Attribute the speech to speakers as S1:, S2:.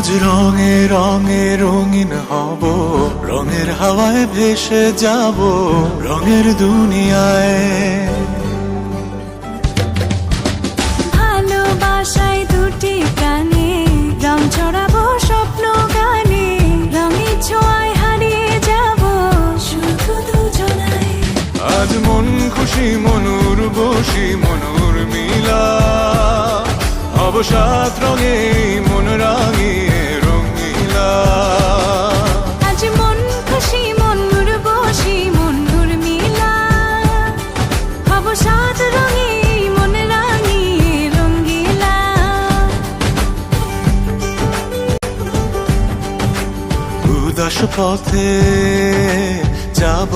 S1: আজ রঙে রঙে রঙিন হব, রঙের হাওয়ায় ভেসে যাব রঙের দুনিয়ায়।
S2: ভালোবাসায় দুটি প্রাণে রং ছড়াবো স্বপ্ন গানে, রঙের ছোঁয়ায় হারিয়ে যাব শুধু দুজনায়।
S1: আজ মন খুশি মনুর বসি মনুর মিলা, হব সাত রঙে মন রাঙিয়ে রঙিলা।
S2: আজ মন খুশি মনুর বসি মনুর মিলা, হব সাত রঙে মন রাঙিয়ে রঙ্গিলা।
S1: উদাস পথে যাব